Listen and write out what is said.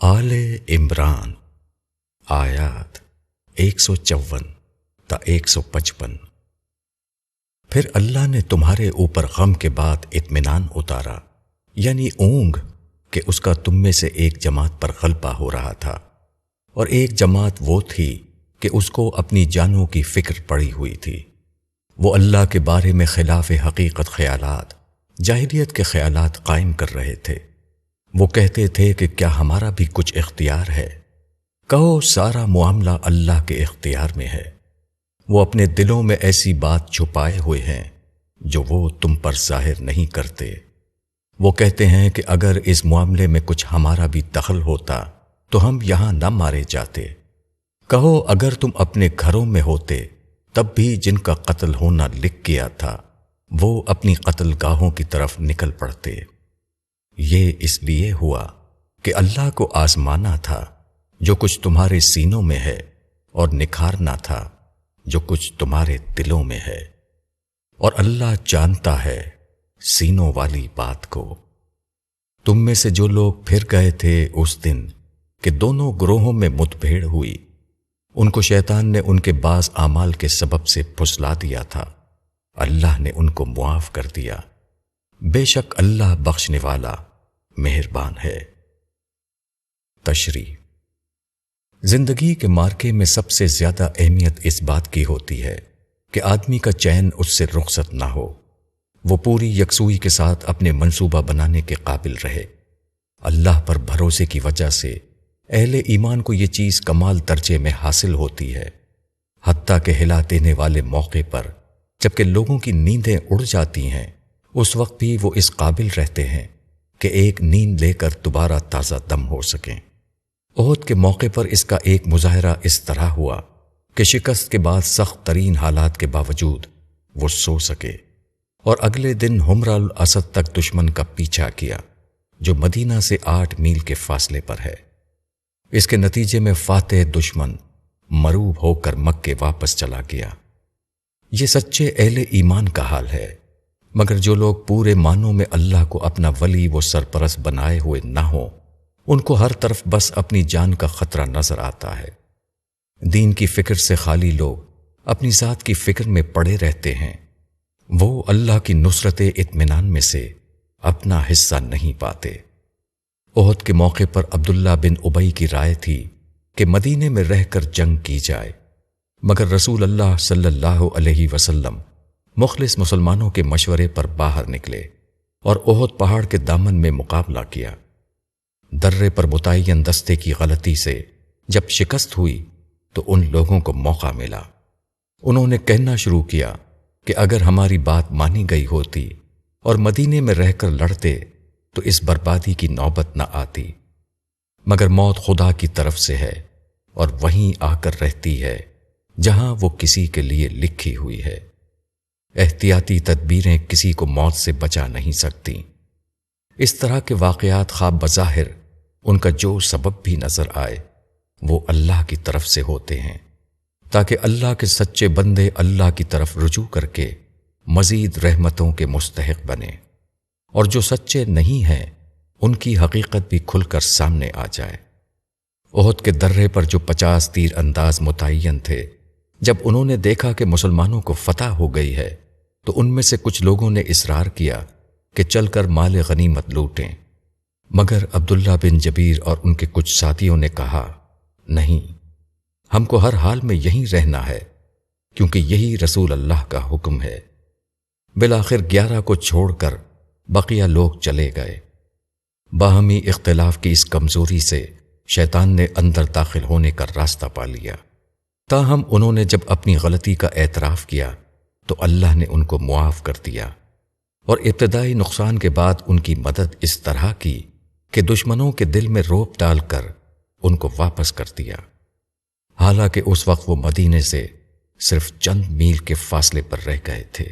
آل عمران آیات 154 تا 155۔ پھر اللہ نے تمہارے اوپر غم کے بعد اطمینان اتارا، یعنی اونگ کہ اس کا تم میں سے ایک جماعت پر غلبہ ہو رہا تھا، اور ایک جماعت وہ تھی کہ اس کو اپنی جانوں کی فکر پڑی ہوئی تھی۔ وہ اللہ کے بارے میں خلاف حقیقت خیالات، جاہلیت کے خیالات قائم کر رہے تھے۔ وہ کہتے تھے کہ کیا ہمارا بھی کچھ اختیار ہے؟ کہو سارا معاملہ اللہ کے اختیار میں ہے۔ وہ اپنے دلوں میں ایسی بات چھپائے ہوئے ہیں جو وہ تم پر ظاہر نہیں کرتے۔ وہ کہتے ہیں کہ اگر اس معاملے میں کچھ ہمارا بھی دخل ہوتا تو ہم یہاں نہ مارے جاتے۔ کہو اگر تم اپنے گھروں میں ہوتے تب بھی جن کا قتل ہونا لکھ گیا تھا وہ اپنی قتل گاہوں کی طرف نکل پڑتے۔ یہ اس لیے ہوا کہ اللہ کو آزمانا تھا جو کچھ تمہارے سینوں میں ہے، اور نکھارنا تھا جو کچھ تمہارے دلوں میں ہے، اور اللہ جانتا ہے سینوں والی بات کو۔ تم میں سے جو لوگ پھر گئے تھے اس دن کہ دونوں گروہوں میں متبھیڑ ہوئی، ان کو شیطان نے ان کے بعض اعمال کے سبب سے پھسلا دیا تھا، اللہ نے ان کو معاف کر دیا۔ بے شک اللہ بخشنے والا مہربان ہے۔ تشریح: زندگی کے مارکے میں سب سے زیادہ اہمیت اس بات کی ہوتی ہے کہ آدمی کا چین اس سے رخصت نہ ہو، وہ پوری یکسوئی کے ساتھ اپنے منصوبہ بنانے کے قابل رہے۔ اللہ پر بھروسے کی وجہ سے اہل ایمان کو یہ چیز کمال درجے میں حاصل ہوتی ہے، حتیٰ کہ ہلا دینے والے موقع پر جبکہ لوگوں کی نیندیں اڑ جاتی ہیں اس وقت بھی وہ اس قابل رہتے ہیں کہ ایک نیند لے کر دوبارہ تازہ دم ہو سکیں۔ احد کے موقع پر اس کا ایک مظاہرہ اس طرح ہوا کہ شکست کے بعد سخت ترین حالات کے باوجود وہ سو سکے، اور اگلے دن حمرہ الاسد تک دشمن کا پیچھا کیا جو مدینہ سے 8 میل کے فاصلے پر ہے۔ اس کے نتیجے میں فاتح دشمن مروب ہو کر مکے واپس چلا گیا۔ یہ سچے اہل ایمان کا حال ہے، مگر جو لوگ پورے معنوں میں اللہ کو اپنا ولی و سرپرست بنائے ہوئے نہ ہوں، ان کو ہر طرف بس اپنی جان کا خطرہ نظر آتا ہے۔ دین کی فکر سے خالی لوگ اپنی ذات کی فکر میں پڑے رہتے ہیں، وہ اللہ کی نصرت اطمینان میں سے اپنا حصہ نہیں پاتے۔ احد کے موقع پر عبداللہ بن ابی کی رائے تھی کہ مدینے میں رہ کر جنگ کی جائے، مگر رسول اللہ صلی اللہ علیہ وسلم مخلص مسلمانوں کے مشورے پر باہر نکلے اور احد پہاڑ کے دامن میں مقابلہ کیا۔ درے پر متعین دستے کی غلطی سے جب شکست ہوئی تو ان لوگوں کو موقع ملا۔ انہوں نے کہنا شروع کیا کہ اگر ہماری بات مانی گئی ہوتی اور مدینے میں رہ کر لڑتے تو اس بربادی کی نوبت نہ آتی، مگر موت خدا کی طرف سے ہے اور وہیں آ کر رہتی ہے جہاں وہ کسی کے لیے لکھی ہوئی ہے۔ احتیاطی تدبیریں کسی کو موت سے بچا نہیں سکتی۔ اس طرح کے واقعات خواہ بظاہر ان کا جو سبب بھی نظر آئے وہ اللہ کی طرف سے ہوتے ہیں، تاکہ اللہ کے سچے بندے اللہ کی طرف رجوع کر کے مزید رحمتوں کے مستحق بنے، اور جو سچے نہیں ہیں ان کی حقیقت بھی کھل کر سامنے آ جائے۔ احد کے درے پر جو 50 تیر انداز متعین تھے، جب انہوں نے دیکھا کہ مسلمانوں کو فتح ہو گئی ہے تو ان میں سے کچھ لوگوں نے اصرار کیا کہ چل کر مال غنیمت لوٹیں، مگر عبداللہ بن جبیر اور ان کے کچھ ساتھیوں نے کہا، نہیں، ہم کو ہر حال میں یہیں رہنا ہے، کیونکہ یہی رسول اللہ کا حکم ہے۔ بالآخر 11 کو چھوڑ کر بقیہ لوگ چلے گئے۔ باہمی اختلاف کی اس کمزوری سے شیطان نے اندر داخل ہونے کا راستہ پا لیا۔ تاہم انہوں نے جب اپنی غلطی کا اعتراف کیا تو اللہ نے ان کو معاف کر دیا، اور ابتدائی نقصان کے بعد ان کی مدد اس طرح کی کہ دشمنوں کے دل میں رعب ڈال کر ان کو واپس کر دیا، حالانکہ اس وقت وہ مدینے سے صرف چند میل کے فاصلے پر رہ گئے تھے۔